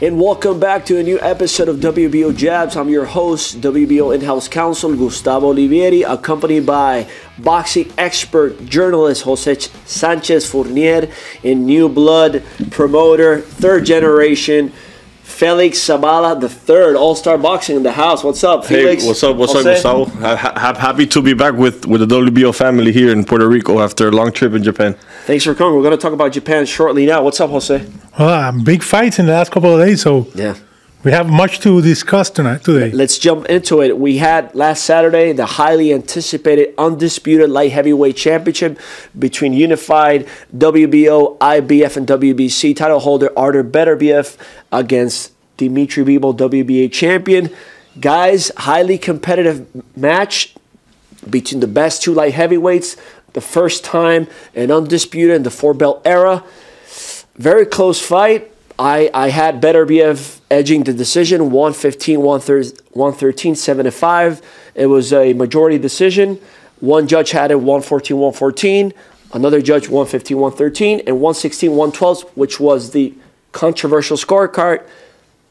And welcome back to a new episode of WBO JABS. I'm your host, WBO in-house counsel Gustavo Olivieri, accompanied by boxing expert journalist José Sánchez Fournier, and new blood promoter, third generation, Félix Zabala, the third all-star boxing in the house. What's up, Félix? Hey, what's up, Gustavo? Happy to be back with the WBO family here in Puerto Rico after a long trip in Japan. Thanks for coming. We're going to talk about Japan shortly now. What's up, Jose? Well, big fights in the last couple of days, so yeah, we have much to discuss today. Let's jump into it. We had last Saturday the highly anticipated undisputed light heavyweight championship between unified WBO, IBF, and WBC title holder Artur Beterbiev against Dimitri Bivol, WBA champion. Guys, highly competitive match between the best two light heavyweights. The first time and undisputed in the four-belt era. Very close fight. I had Beterbiev edging the decision, 115, 113, 7-5. It was a majority decision. One judge had it 114, 114. Another judge 115, 113, and 116, 112, which was the controversial scorecard.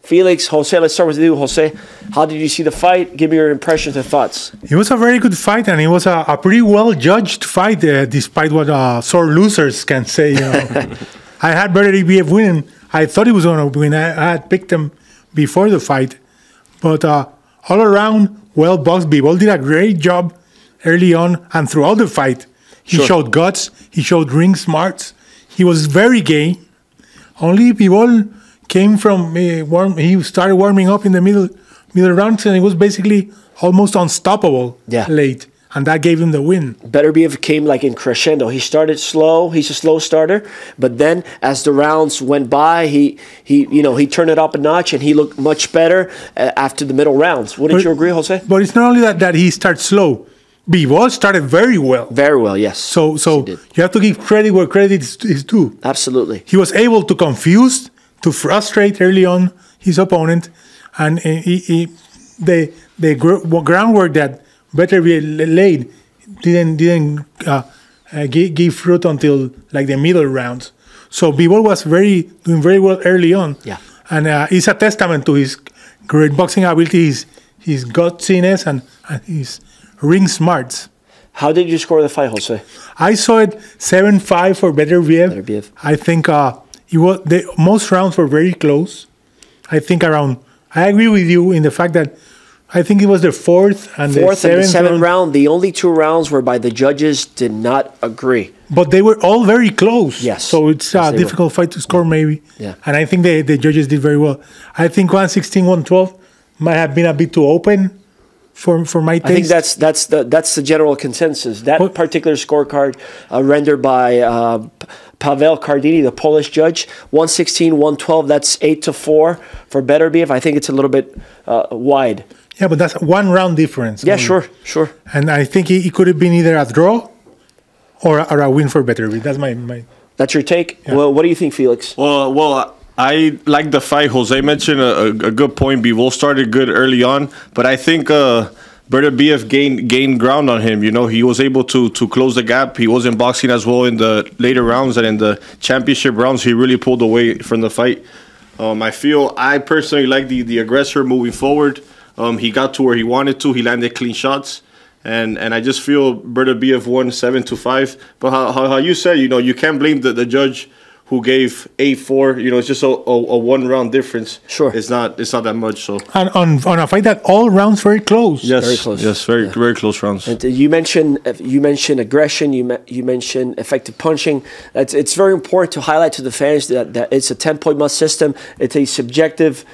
Felix, Jose, let's start with you, Jose. How did you see the fight? Give me your impressions and thoughts. It was a very good fight, and it was a pretty well-judged fight, despite what sore losers can say. You know. I had Beterbiev winning. I thought he was going to win. I had picked him before the fight. But all around, well-boxed. Bivol did a great job early on and throughout the fight. He showed guts. He showed ring smarts. He was very gay. Only Bivol came from he started warming up in the middle rounds, and he was basically almost unstoppable late, and that gave him the win. Beterbiev came like in crescendo. He started slow. He's a slow starter, but then as the rounds went by, he turned it up a notch, and he looked much better after the middle rounds. Wouldn't you agree, Jose? But it's not only that he starts slow. Bivol started very well. Very well, yes. So you have to give credit where credit is due. Absolutely. He was able to confuse, to frustrate early on his opponent, and the groundwork that Beterbiev laid didn't give fruit until like the middle rounds. So Bivol was doing very well early on, and it's a testament to his great boxing ability, his gutsiness, and his ring smarts. How did you score the fight, Jose? I saw it 7-5 for Beterbiev. I think most rounds were very close. I agree with you in the fact that I think it was the fourth and the seventh round. The only two rounds whereby the judges did not agree. But they were all very close. Yes. So it's a difficult fight to score, maybe. Yeah. And I think the judges did very well. I think 116, 112 might have been a bit too open for my taste. I think that's the general consensus. That particular scorecard rendered by Paweł Cardini, the Polish judge, 116, 112, that's 8-4 for Beterbiev. I think it's a little bit wide. Yeah, but that's one round difference. Yeah, sure. And I think it could have been either a draw or a win for Beterbiev. That's my. That's your take? Yeah. Well, what do you think, Felix? Well, I like the fight. Jose mentioned a good point. Bivol started good early on, but I think Beterbiev gained ground on him. He was able to close the gap. He wasn't boxing as well in the later rounds, and in the championship rounds, he really pulled away from the fight. I personally like the aggressor moving forward. He got to where he wanted to. He landed clean shots, and I just feel Beterbiev won 7-5. But how you said, you can't blame the judge who gave 8-4. It's just a 1 round difference. Sure, it's not that much. So and on a fight that all rounds very close. Yes, very close. Yes, very close rounds. And you mentioned aggression. You mentioned effective punching. It's very important to highlight to the fans that it's a 10-point must system. It's a subjective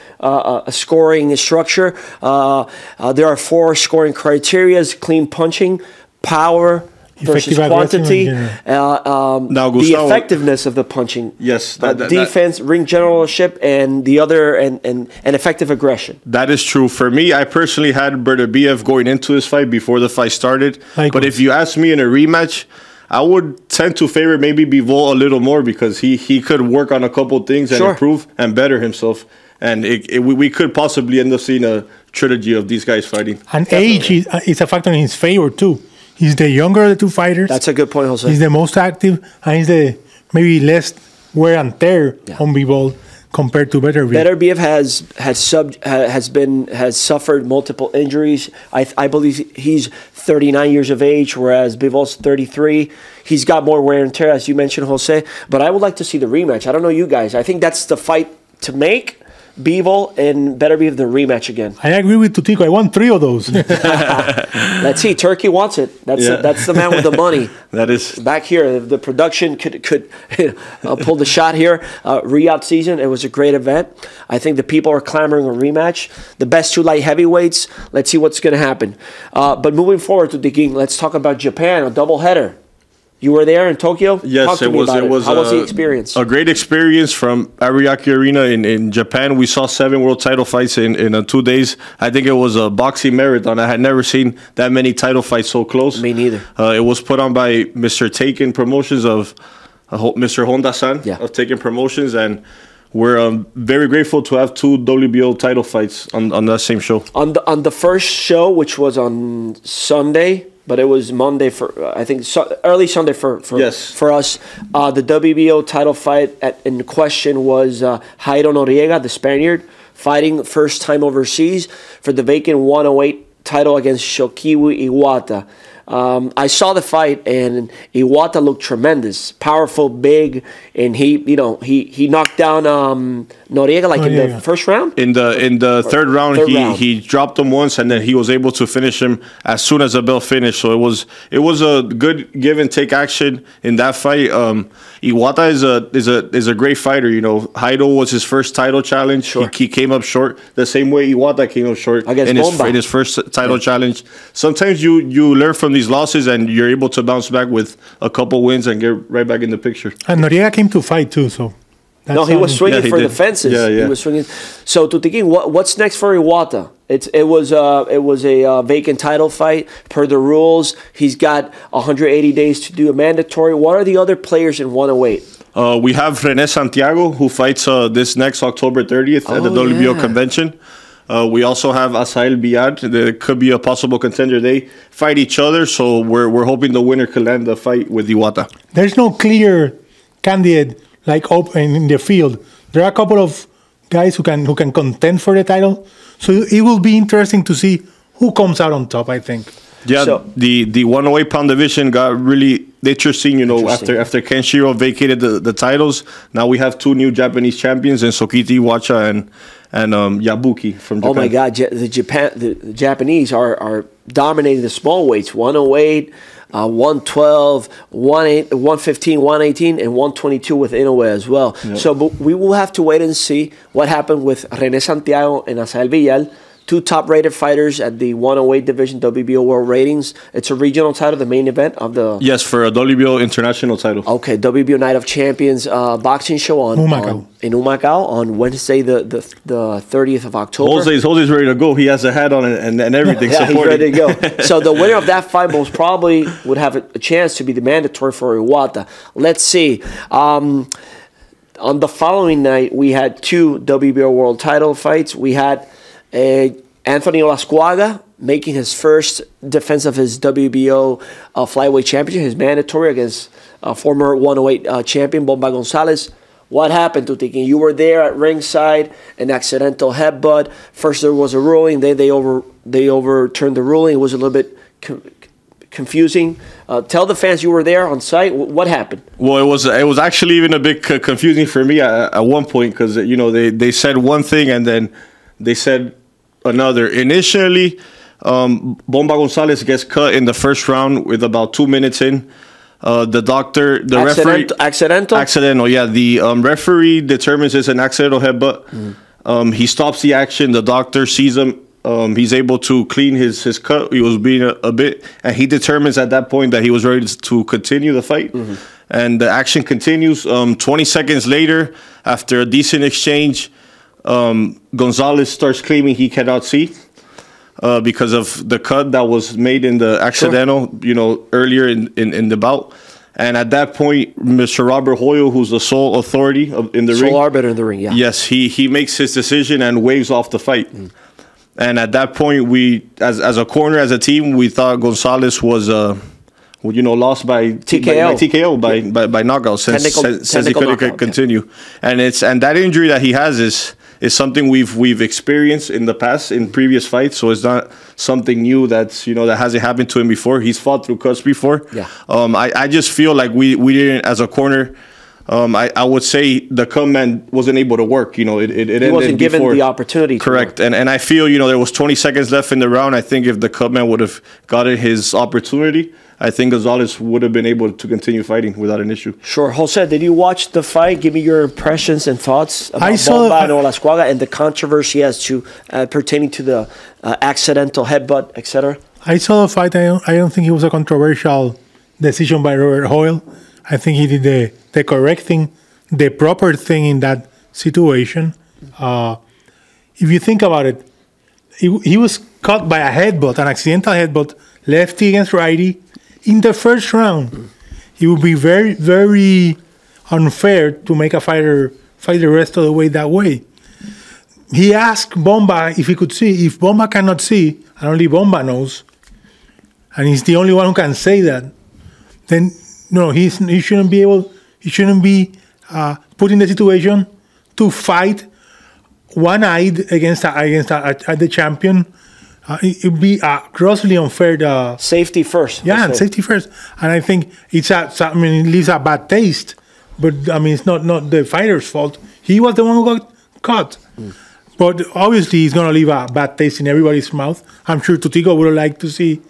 scoring structure. There are 4 scoring criteria: clean punching, power versus quantity, the effectiveness of the punching, defense, ring generalship, and the other and effective aggression. That is true. For me, I personally had Beterbiev going into this fight before the fight started. But if you ask me in a rematch, I would tend to favor maybe Bivol a little more because he could work on a couple things and improve and better himself. And we could possibly end up seeing a trilogy of these guys fighting. And age is a factor in his favor too. He's the younger of the two fighters. That's a good point, Jose. He's the most active, and he's the maybe less wear and tear on Bivol. compared to Beterbiev. Beterbiev has suffered multiple injuries. I believe he's 39 years of age, whereas Bivol's 33. He's got more wear and tear, as you mentioned, Jose. But I would like to see the rematch. I don't know you guys. I think that's the fight to make. Bivol and Beterbiev the rematch again. I agree with Tutico. I want 3 of those. Let's see. Turkey wants it. That's the man with the money. That is back here. The production could pull the shot here. Riyadh season. It was a great event. I think the people are clamoring a rematch. The best 2 light heavyweights. Let's see what's going to happen. But moving forward to the game, let's talk about Japan. A doubleheader. You were there in Tokyo? Yes, it was. How was the experience? A great experience from Ariake Arena in Japan. We saw 7 world title fights in 2 days. I think it was a boxing marathon. I had never seen that many title fights so close. Me neither. It was put on by Mr. Taken Promotions of Mr. Honda-san of Taken Promotions, and we're very grateful to have 2 WBO title fights on that same show. On the first show, which was on Sunday. But it was Monday early Sunday for us. The WBO title fight in question was Jairo Noriega, the Spaniard, fighting first time overseas for the vacant 108 title against Shokibu Iwata. I saw the fight, and Iwata looked tremendous, powerful, big, and he knocked down Noriega in the first round. In the third round, he dropped him once, and then he was able to finish him as soon as the bell finished. So it was a good give and take action in that fight. Iwata is a great fighter. Jairo was his first title challenge. Sure. He came up short the same way Iwata came up short in his first title challenge. Sometimes you learn from these losses, and you're able to bounce back with a couple wins and get right back in the picture. And Noriega came to fight too, so. He was swinging for the fences. He was swinging. So, Tutiquín, what's next for Iwata? It was a vacant title fight per the rules. He's got 180 days to do a mandatory. What are the other players in 108? We have René Santiago, who fights this next October 30th at the WBO convention. We also have Asael Biad. There could be a possible contender. They fight each other, so we're hoping the winner could land the fight with Iwata. There's no clear candidate open in the field. There are a couple of guys who can contend for the title. So it will be interesting to see who comes out on top, I think. Yeah, so, the 108-pound division got really interesting, after Kenshiro vacated the titles. Now we have 2 new Japanese champions in Sokiti Iwacha and Yabuki from Japan. Oh my God, the Japanese are dominating the small weights, 108, 112, 115, 118, and 122 with Inoue as well. Yep. So but we will have to wait and see what happened with René Santiago and Asael Biad, 2 top-rated fighters at the 108 division WBO World Ratings. It's a regional title, the main event of the... Yes, for a WBO international title. Okay, WBO Night of Champions boxing show in Humacao on Wednesday, the 30th of October. Jose's ready to go. He has a hat on and everything. Yeah, he's ready to go. So the winner of that fight most probably would have a chance to be the mandatory for Iwata. Let's see. On the following night, we had 2 WBO World title fights. We had... Anthony Olascuaga making his first defense of his WBO flyweight championship, his mandatory against former 108 champion Bomba Gonzalez. What happened, Tutiquín? You were there at ringside, an accidental headbutt. First there was a ruling, then they overturned the ruling. It was a little bit confusing. Tell the fans you were there on site. What happened? Well, it was actually even a bit confusing for me at one point because they said one thing and then they said another. Initially, Bomba Gonzalez gets cut in the first round with about 2 minutes in. The referee... Accidental, yeah. The referee determines it's an accidental headbutt. He stops the action. The doctor sees him. He's able to clean his cut. He was bleeding a bit. And he determines at that point that he was ready to continue the fight. Mm-hmm. And the action continues. 20 seconds later, after a decent exchange... Gonzalez starts claiming he cannot see because of the cut that was made in the accidental, earlier in the bout. And at that point, Mr. Robert Hoyle, who's the sole authority in the ring. Sole arbiter in the ring, yeah. Yes, he makes his decision and waves off the fight. And at that point, we, as a corner, as a team, we thought Gonzalez was lost by TKO. by knockout. Says he couldn't continue, and that injury that he has is something we've experienced in the past in previous fights. So it's not something new that hasn't happened to him before. He's fought through cuts before. Yeah. I just feel like we didn't, as a corner. I would say the cut man wasn't able to work. He wasn't given the opportunity. Correct, and I feel there was 20 seconds left in the round. I think if the cut man would have gotten his opportunity, I think Gonzalez would have been able to continue fighting without an issue. Sure, Jose, did you watch the fight? Give me your impressions and thoughts about Bomba and Olascuaga and the controversy as to pertaining to the accidental headbutt, etc. I saw the fight. I don't think it was a controversial decision by Robert Hoyle. I think he did the correct thing, the proper thing in that situation. If you think about it, he was caught by a headbutt, an accidental headbutt, lefty against righty, in the first round. It would be very, very unfair to make a fighter fight the rest of the way that way. He asked Bomba if he could see. If Bomba cannot see, and only Bomba knows, and he's the only one who can say that, then he shouldn't be able. He shouldn't be put in the situation to fight one-eyed against the champion. It would be grossly unfair. Safety first. Yeah, safety first. And I think it leaves a bad taste. But it's not the fighter's fault. He was the one who got caught. But obviously, he's going to leave a bad taste in everybody's mouth. I'm sure Tutico would like to see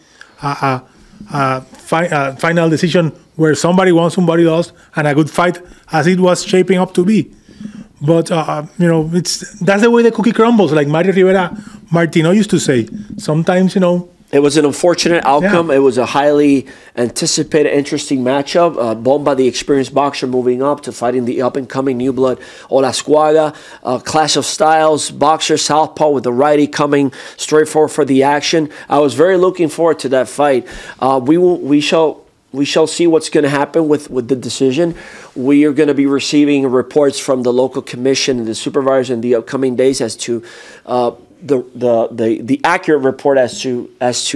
a final decision where somebody won, somebody lost, and a good fight as it was shaping up to be. But that's the way the cookie crumbles, like Mario Rivera Martino used to say. Sometimes, it was an unfortunate outcome. Yeah. It was a highly anticipated, interesting matchup. Bomba, the experienced boxer, moving up to fighting the up-and-coming new blood Olascuaga. Clash of styles, boxer southpaw with the righty coming straight forward for the action. I was very looking forward to that fight. We shall see what's going to happen with the decision. We are going to be receiving reports from the local commission and the supervisors in the upcoming days as to the accurate report as to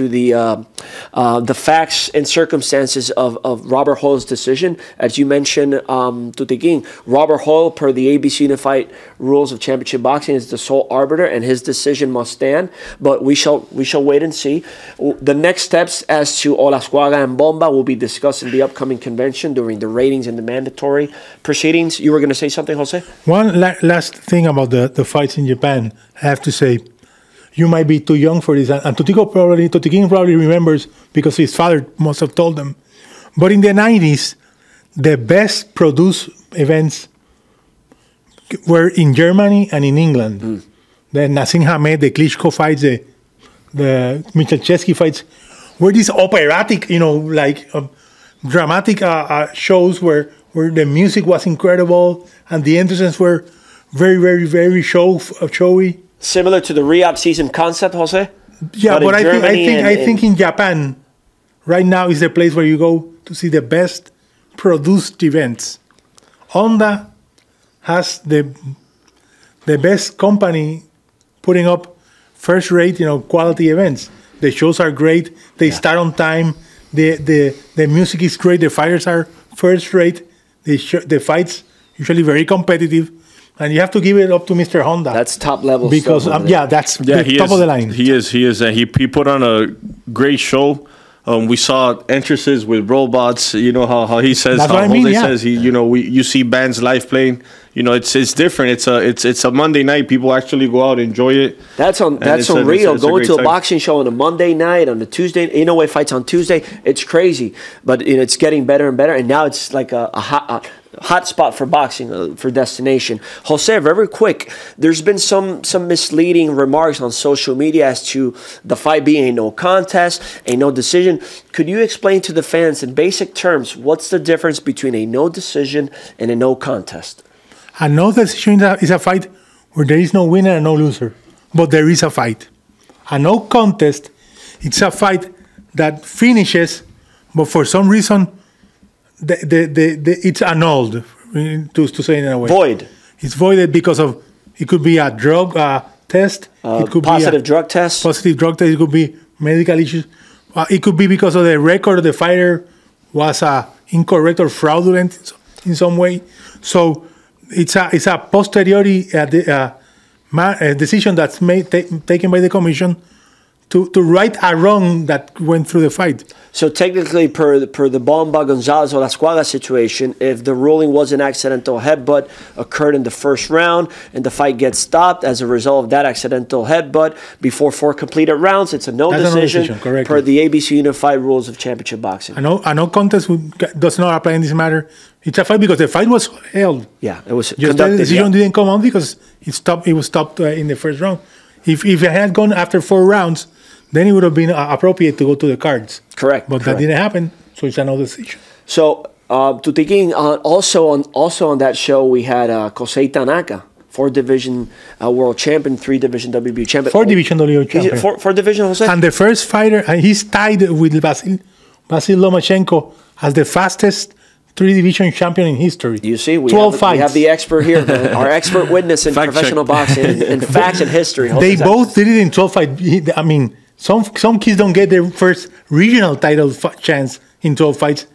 the facts and circumstances of Robert Hoyle's decision. As you mentioned, Tutiquín, Robert Hoyle, per the ABC Unified Rules of Championship Boxing, is the sole arbiter, and his decision must stand. But we shall wait and see. The next steps as to Olascuaga and Bomba will be discussed in the upcoming convention during the ratings and the mandatory proceedings. You were going to say something, Jose? One last thing about the fights in Japan, I have to say. You might be too young for this, and Tutiquín probably remembers because his father must have told him. But in the 90s, the best produced events were in Germany and in England. The Nassim Hamed, the Klitschko fights, the Michalczewski fights, were these operatic, dramatic shows where the music was incredible and the entrances were very, very, very showy. Similar to the Riyadh season concept, Jose? Yeah, but I think in Japan, right now is the place where you go to see the best produced events. Honda has the best company putting up first-rate, quality events. The shows are great. They start on time. The music is great. The fighters are first-rate. The fights usually very competitive. And you have to give it up to Mr. Honda. That's top level. Because, that's top of the line. He is. He put on a great show. We saw entrances with robots. You know how he says. That's how what I mean, Jose says. You see bands live playing. It's different. It's a Monday night. People actually go out and enjoy it. That's unreal. Going to a boxing show on a Monday night, on a Tuesday. Inoue fights on Tuesday. It's crazy, but it's getting better and better. And now it's like a hot spot for boxing, for destination. Jose, very quick, there's been some misleading remarks on social media as to the fight being a no contest, a no decision. Could you explain to the fans in basic terms what's the difference between a no decision and a no contest? A no decision is a fight where there is no winner and no loser, but there is a fight. A no contest, it's a fight that finishes, but for some reason it's annulled, to say it in a way. Void. It's voided because of, it could be a drug test. It could positive drug test. Positive drug test. It could be medical issues. It could be because of the record of the fighter was incorrect or fraudulent in some way. So it's a posteriori decision that's taken by the commission to right a wrong that went through the fight. So technically, per the Bomba Gonzalez Olascuaga situation, if the ruling was an accidental headbutt occurred in the first round and the fight gets stopped as a result of that accidental headbutt before 4 completed rounds, it's a decision per the ABC Unified Rules of Championship Boxing. A no contest does not apply in this matter. It's a fight because the fight was held. Yeah, it was just conducted. The decision didn't come out because it was stopped in the first round. If it had gone after 4 rounds, then it would have been appropriate to go to the cards. Correct. But that didn't happen, so it's another decision. So, Tutiquín, also on that show, we had José Tanaka, 4-division world champion, 3-division WBO champion. 4-division WBO champion. 4-division, José? And the first fighter, he's tied with Vasil Lomachenko as the fastest 3-division champion in history. You see, we 12 fights. We have the expert here, our expert witness in professional boxing and facts and history. They both did it in 12 fights. I mean, some kids don't get their first regional title chance in 12 fights.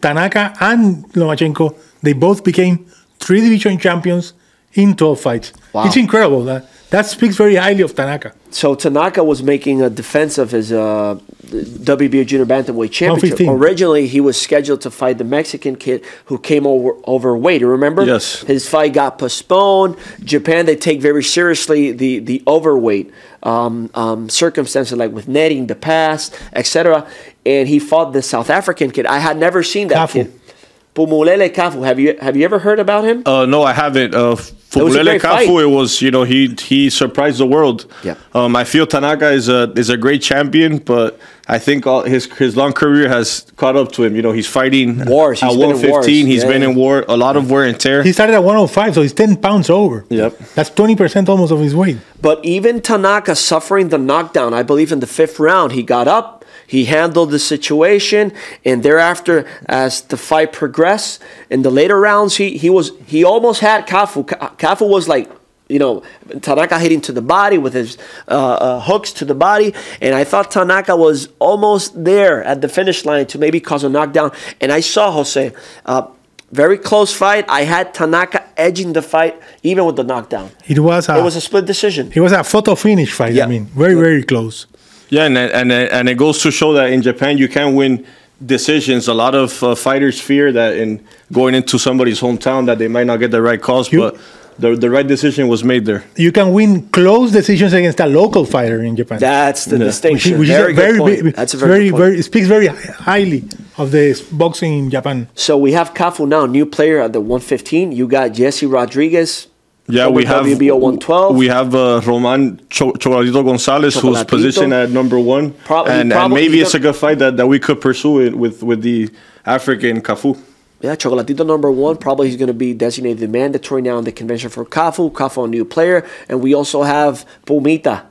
Tanaka and Lomachenko, they both became 3-division champions in 12 fights. Wow. It's incredible. That speaks very highly of Tanaka. So Tanaka was making a defense of his WBO Junior Bantamweight Championship. 115. Originally, he was scheduled to fight the Mexican kid who came overweight. You remember? Yes. His fight got postponed. Japan, they take very seriously the overweight circumstances, like with netting, the pass, etc. And he fought the South African kid. I had never seen that kid. Pumulele Cafu. Have you ever heard about him? No, I haven't. Pumulele Cafu, it was, he surprised the world. Yeah. I feel Tanaka is a great champion, but I think his long career has caught up to him. He's fighting wars. At 115. He's been in war, a lot of wear and tear. He started at 105, so he's 10 pounds over. Yep. That's 20% almost of his weight. But even Tanaka suffering the knockdown, I believe in the 5th round, he got up. He handled the situation, and thereafter, as the fight progressed, in the later rounds, he almost had Cafu. Cafu was like, Tanaka hitting to the body with his hooks to the body, and I thought Tanaka was almost there at the finish line to maybe cause a knockdown. And I saw Jose, very close fight. I had Tanaka edging the fight, even with the knockdown. It was a split decision. It was a photo finish fight. Yeah. I mean, very, very close. Yeah, and it goes to show that in Japan you can win decisions. A lot of fighters fear that in going into somebody's hometown that they might not get the right calls, but the right decision was made there. You can win close decisions against a local fighter in Japan. That's the distinction. Which very good point. That's a very good point. It speaks very highly of the boxing in Japan. So we have Cafu now, new player at the 115. You got Jesse Rodriguez. Yeah, we have WBO 112. We have Roman Chocolatito Gonzalez, who's positioned at number 1, and maybe it's a good fight that we could pursue it with the African Cafu. Yeah, Chocolatito number 1. Probably he's going to be designated mandatory now in the convention for Cafu. Cafu, a new player, and we also have Pumita.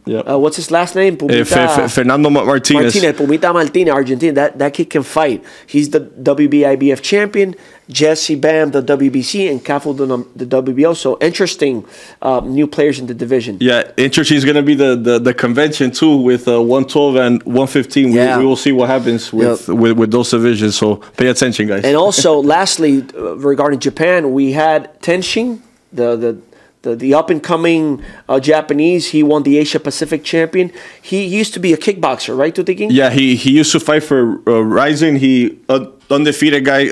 Yeah. What's his last name? Fernando Martinez. Pumita Martinez, Argentina. That kid can fight. He's the WBIBF champion. Jesse Bam, the WBC, and Cafu, the WBO. So interesting new players in the division. Yeah, interesting. Is going to be the convention too with 112 and 115. We will see what happens with those divisions. So pay attention, guys. And also, lastly, regarding Japan, we had Tenshin, the up-and-coming Japanese. He won the Asia-Pacific champion. He used to be a kickboxer, right, Tutiquín? Yeah, he used to fight for Rising. He undefeated guy.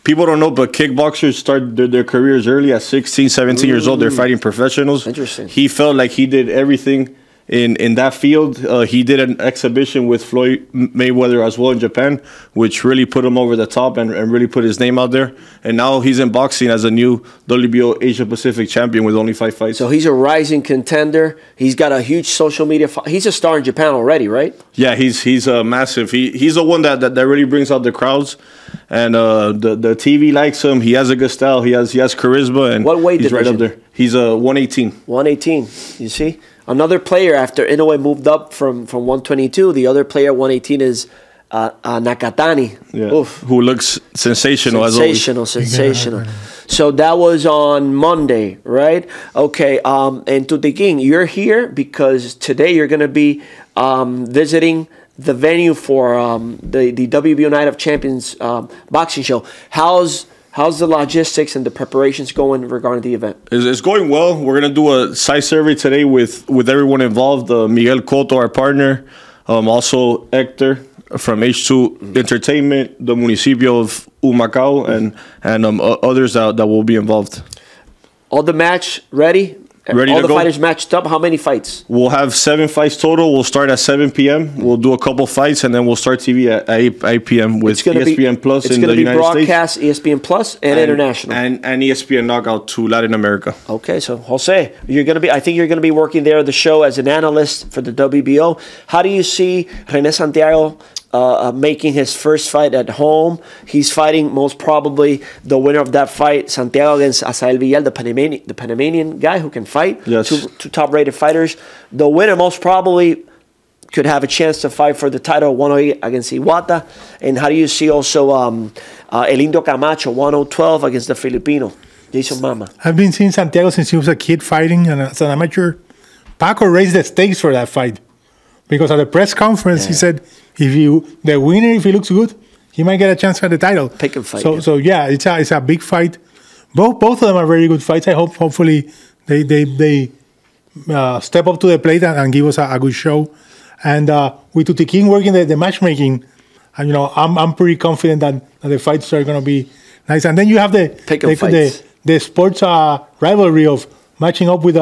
People don't know, but kickboxers start their careers early at 16, 17 years old. They're fighting professionals. Interesting. He felt like he did everything in that field. He did an exhibition with Floyd Mayweather as well in Japan, which really put him over the top and really put his name out there. And now he's in boxing as a new WBO Asia Pacific champion with only 5 fights. So he's a rising contender. He's got a huge social media. He's a star in Japan already, right? Yeah, he's massive. He's the one that really brings out the crowds, and the TV likes him. He has a good style. He has charisma, and what weight he's division? right up there. He's 118. 118. You see. Another player after Inoue moved up from 122, the other player 118 is Nakatani. Yeah. Who looks sensational as always. Sensational. So that was on Monday, right? Okay, and Tutiquín, you're here because today you're going to be visiting the venue for the WBO Night of Champions boxing show. How's the logistics and the preparations going regarding the event? It's going well. We're going to do a site survey today with everyone involved. Miguel Cotto, our partner, also Hector from H2 Entertainment, the municipio of Humacao, and others that will be involved. All the match ready? Ready all to the go. fighters matched up. How many fights? We'll have 7 fights total. We'll start at 7 p.m. We'll do a couple fights, and then we'll start TV at 8 p.m. with ESPN Plus in the United States. It's going to be broadcast ESPN Plus and international. And ESPN Knockout to Latin America. Okay, so Jose, I think you're going to be working there at the show as an analyst for the WBO. How do you see René Santiago making his first fight at home? He's fighting most probably the winner of that fight, Santiago against Asael Villal, the Panamanian guy who can fight. Yes. Two top-rated fighters. The winner most probably could have a chance to fight for the title 108 against Iwata. And how do you see also Elindo Camacho 1012 against the Filipino, Jason Mama? I've been seeing Santiago since he was a kid fighting, and as an amateur, Paco raised the stakes for that fight. Because at the press conference, he said, the winner, if he looks good, he might get a chance at the title. Pick and fight. So yeah, it's a big fight. Both of them are very good fights. I hope hopefully they step up to the plate and give us a good show. And with Tuti King working the matchmaking, and I'm pretty confident that the fights are going to be nice. And then you have the sports rivalry of matching up with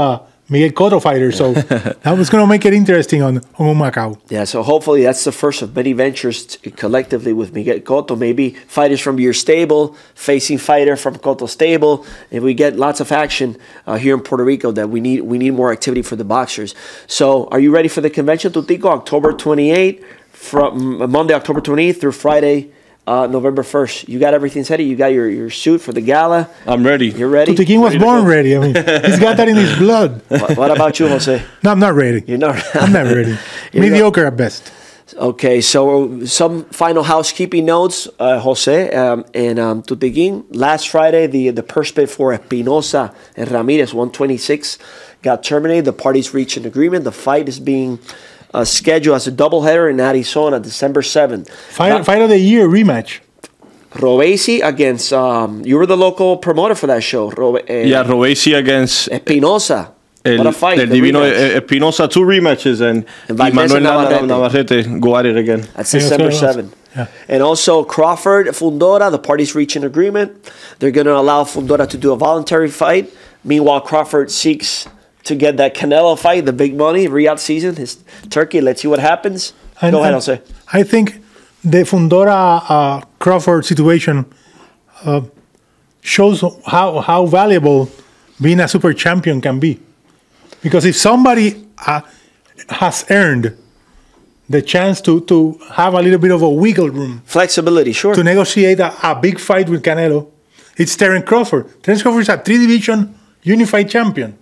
Miguel Cotto fighter, so that was going to make it interesting on Humacao. Yeah, so hopefully that's the first of many ventures collectively with Miguel Cotto. Maybe fighters from your stable facing fighter from Cotto's stable. If we get lots of action here in Puerto Rico, that we need more activity for the boxers. So are you ready for the convention, Tutico? October 28th, from Monday, October 28th through Friday, November 1st. You got everything set? You got your suit for the gala? I'm ready. You're ready? Tuti King was born ready. I mean, he's got that in his blood. What about you, Jose? No, I'm not ready. You're not. I'm not ready. Mediocre at best. Okay, so some final housekeeping notes, Jose and Tuti King. Last Friday, the purse bid for Espinosa and Ramirez 126 got terminated. The parties reached an agreement. The fight is being scheduled as a doubleheader in Arizona, December 7th. Fight of the year rematch. Robesi against, you were the local promoter for that show. Robesi against Espinosa. What a fight. El Divino Espinosa, 2 rematches, and Manuel Navarrete go at it again. That's December 7th. Yeah. And also Crawford, Fundora, the parties reach an agreement. They're going to allow Fundora to do a voluntary fight. Meanwhile, Crawford seeks to get that Canelo fight, the big money, Riyadh season, his Turkey. Let's see what happens. Go ahead, Jose. I think the Fundora Crawford situation shows how valuable being a super champion can be. Because if somebody has earned the chance to have a little bit of a wiggle room, flexibility, sure, to negotiate a big fight with Canelo, it's Terence Crawford. Terence Crawford is a 3-division unified champion.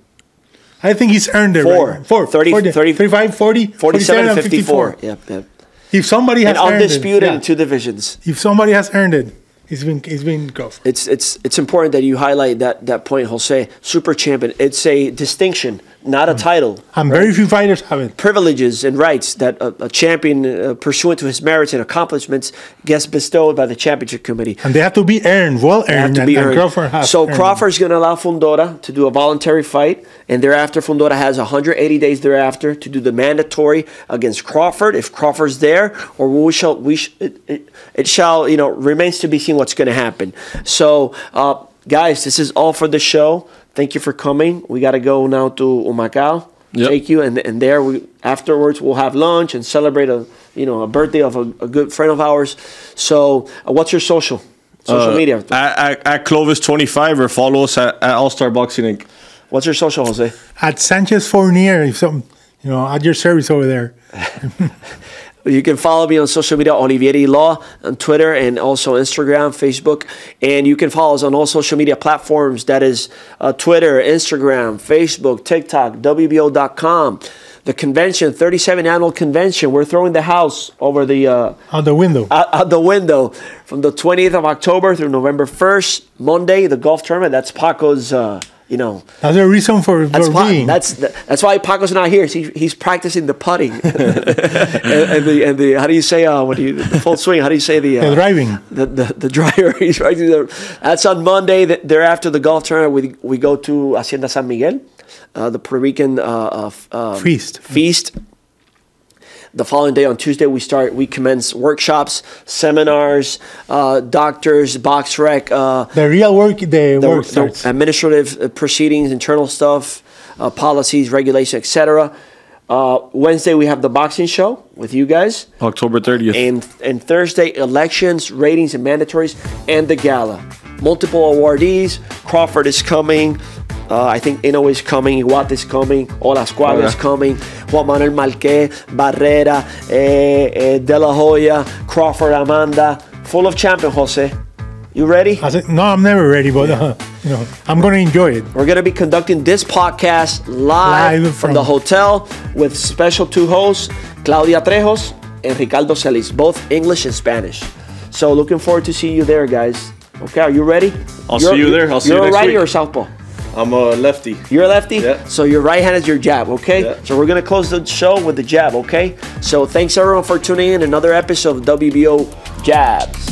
I think he's earned it. Four. 30, 35, 40, 47, and 54. Yep. If somebody has earned undisputed it, in 2 divisions. If somebody has earned it, it's been Crawford. It's important that you highlight that point, Jose. Super champion. It's a distinction, not a title. And very few fighters have it. Privileges and rights that a champion, pursuant to his merits and accomplishments, gets bestowed by the championship committee. And they have to be earned, well earned. And Crawford has. So Crawford's going to allow Fundora to do a voluntary fight, and thereafter Fundora has 180 days thereafter to do the mandatory against Crawford. If Crawford's there, or it shall remains to be seen what's going to happen. So, guys, this is all for the show. Thank you for coming. We got to go now to Humacao. Yep. Take you, and there afterwards we'll have lunch and celebrate a birthday of a good friend of ours. So, what's your social media? At Clovis 25, or follow us at All Star Boxing Inc. What's your social, Jose? At Sánchez Fournier, at your service over there. You can follow me on social media, Olivieri Law, on Twitter and also Instagram, Facebook. And you can follow us on all social media platforms. That is Twitter, Instagram, Facebook, TikTok, WBO.com. The convention, 37th annual convention. We're throwing the house over the... out the window. Out the window. From the 20th of October through November 1st, Monday, the golf tournament. That's Paco's you know. That's a reason for being. That's why Paco's not here. He's practicing the putting and the how do you say the full swing? How do you say the driving? The driver. He's practicing. That's on Monday. Thereafter the golf tournament, we go to Hacienda San Miguel, the Puerto Rican feast. The following day on Tuesday, we commence workshops, seminars, doctors, box rec. The real work, work starts. Administrative proceedings, internal stuff, policies, regulations, etc. Wednesday, we have the boxing show with you guys. October 30th. And Thursday, elections, ratings, and mandatories, and the gala. Multiple awardees. Crawford is coming. I think Ino is coming, Iwata is coming, Olascuaga is coming, Juan Manuel Marquez, Barrera, De La Hoya, Crawford, Amanda. Full of champion, Jose. You ready? No, I'm never ready, but I'm going to enjoy it. We're going to be conducting this podcast live from the hotel with special two hosts, Claudia Trejos and Ricardo Celis, both English and Spanish. So looking forward to see you there, guys. Okay, are you ready? I'll see you there. I'll see you next week. You're a righty or a southpaw? I'm a lefty. You're a lefty? Yeah. So your right hand is your jab, okay? Yeah. So we're going to close the show with the jab, okay? So thanks everyone for tuning in. Another episode of WBO Jabs.